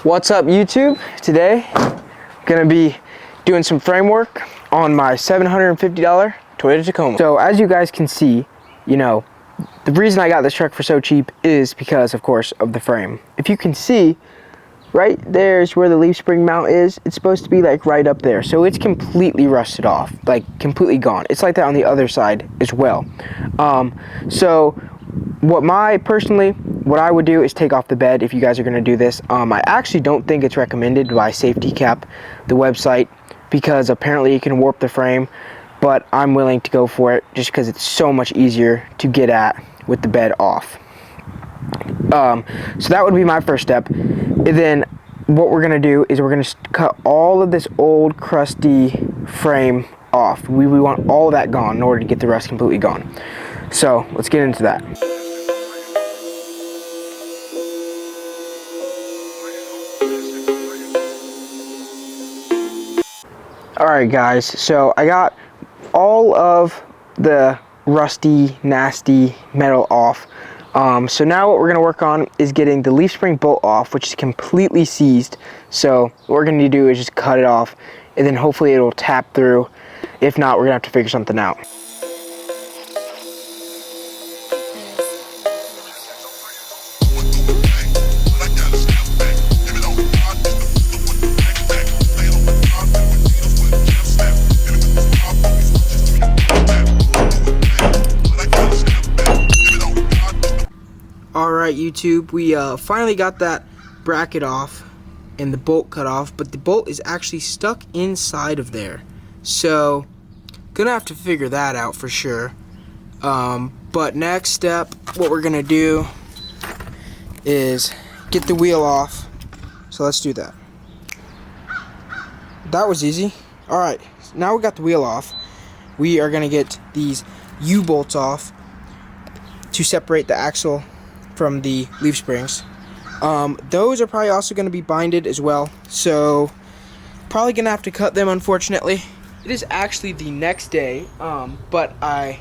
What's up, YouTube? Today I'm gonna be doing some framework on my $750 Toyota Tacoma. So as you guys can see, you know, the reason I got this truck for so cheap is because, of course, of the frame. If you can see, right there's where the leaf spring mount is. It's supposed to be like right up there. So it's completely rusted off, like completely gone. It's like that on the other side as well. So what I would do is take off the bed if you guys are going to do this. I actually don't think it's recommended by Safety Cap, the website, because apparently it can warp the frame, but I'm willing to go for it just because it's so much easier to get at with the bed off. So that would be my first step. And then what we're going to do is we're going to cut all of this old crusty frame off. We want all of that gone in order to get the rust completely gone. So let's get into that. Alright guys, so I got all of the rusty, nasty metal off. So now what we're going to work on is getting the leaf spring bolt off, which is completely seized. So what we're going to do is just cut it off, and then hopefully it'll tap through. If not, we're going to have to figure something out. Alright YouTube, we finally got that bracket off and the bolt cut off, but the bolt is actually stuck inside of there. So, gonna have to figure that out for sure. But next step, what we're gonna do is get the wheel off. So let's do that. That was easy. Alright, now we got the wheel off. We are gonna get these U-bolts off to separate the axle from the leaf springs. Those are probably also going to be binded as well, so probably gonna have to cut them, unfortunately. It is actually the next day, but I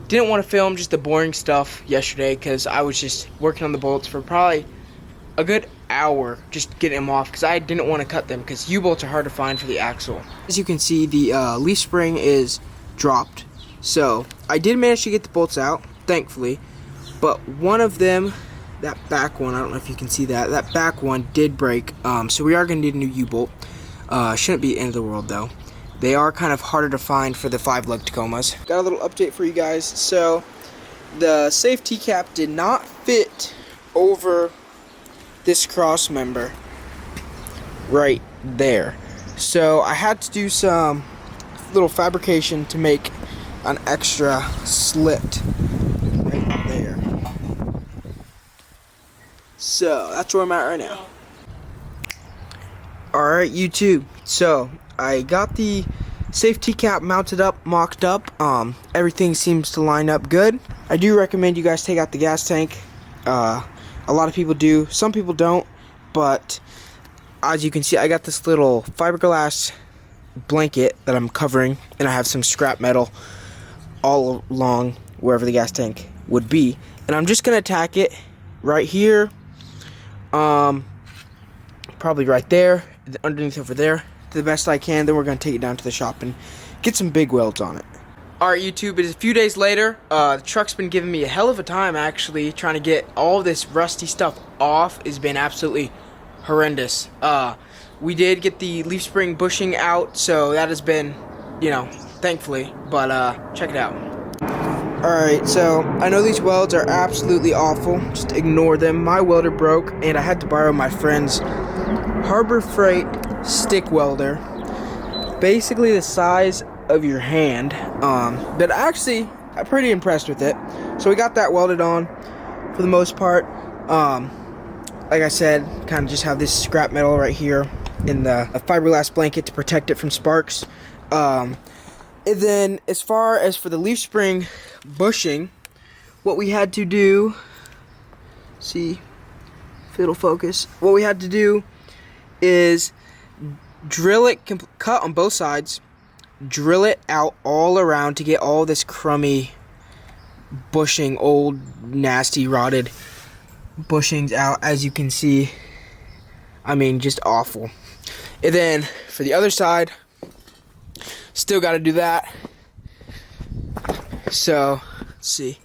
didn't want to film just the boring stuff yesterday because I was just working on the bolts for probably a good hour just getting them off because I didn't want to cut them because U-bolts are hard to find for the axle. As you can see, the leaf spring is dropped, so I did manage to get the bolts out, thankfully. But one of them, that back one, I don't know if you can see that, that back one did break. So we are going to need a new U-bolt. Shouldn't be the end of the world though. They are kind of harder to find for the 5-lug Tacomas. Got a little update for you guys. So the safety cap did not fit over this cross member right there. So I had to do some little fabrication to make an extra slit right there. So that's where I'm at right now. Alright YouTube, so I got the safety cap mounted up, mocked up. Everything seems to line up good. I do recommend you guys take out the gas tank. A lot of people do, some people don't, but as you can see, I got this little fiberglass blanket that I'm covering, and I have some scrap metal all along wherever the gas tank would be, and I'm just gonna tack it right here, probably right there, underneath over there, to the best I can. Then we're gonna take it down to the shop and get some big welds on it. Alright YouTube, it is a few days later. The truck's been giving me a hell of a time actually. Trying to get all this rusty stuff off has been absolutely horrendous. We did get the leaf spring bushing out, so that has been, you know, thankfully, but check it out. Alright, so I know these welds are absolutely awful, just ignore them. My welder broke and I had to borrow my friend's Harbor Freight stick welder, basically the size of your hand, but actually I'm pretty impressed with it. So we got that welded on for the most part. Like I said, kind of just have this scrap metal right here in the fiberglass blanket to protect it from sparks. And then as far as for the leaf spring bushing, what we had to do, see if it'll focus, what we had to do is drill it, cut on both sides, drill it out all around to get all this crummy bushing, old nasty rotted bushings out. As you can see, I mean, just awful. And then for the other side, still got to do that. So, let's see.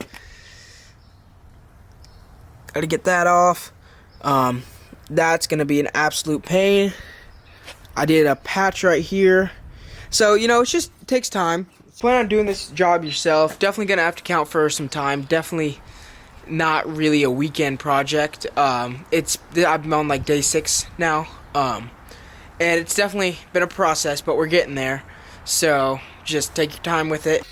Got to get that off. That's going to be an absolute pain. I did a patch right here. So, you know, it just takes time. Plan on doing this job yourself. Definitely going to have to count for some time. Definitely not really a weekend project. I've been on like day 6 now. And it's definitely been a process, but we're getting there. So, just take your time with it.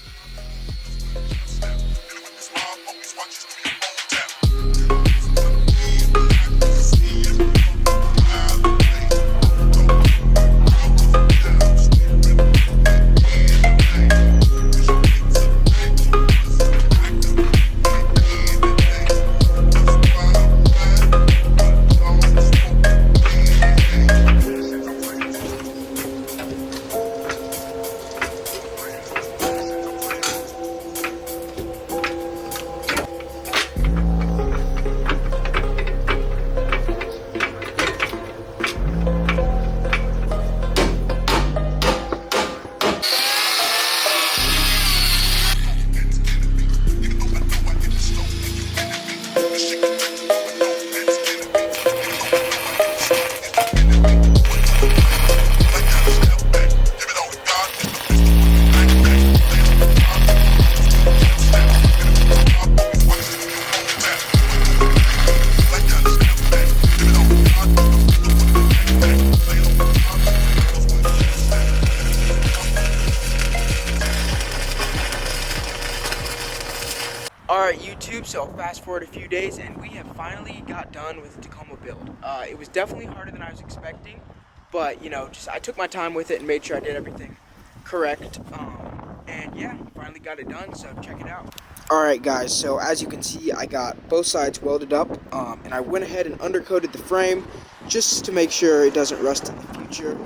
Alright YouTube, so fast forward a few days and we have finally got done with the Tacoma build. It was definitely harder than I was expecting, but you know, I took my time with it and made sure I did everything correct. And yeah, finally got it done, so check it out. Alright guys, so as you can see, I got both sides welded up, and I went ahead and undercoated the frame just to make sure it doesn't rust in the future.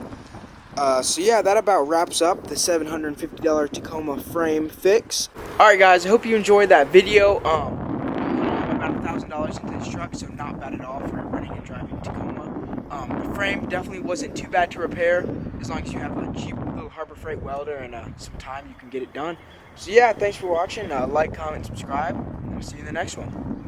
So yeah, that about wraps up the $750 Tacoma frame fix. Alright guys, I hope you enjoyed that video. I'm about $1,000 into this truck, so not bad at all for running and driving Tacoma. The frame definitely wasn't too bad to repair. As long as you have a cheap little Harbor Freight welder and some time, you can get it done. So yeah, thanks for watching. Like, comment, subscribe, and I'll see you in the next one.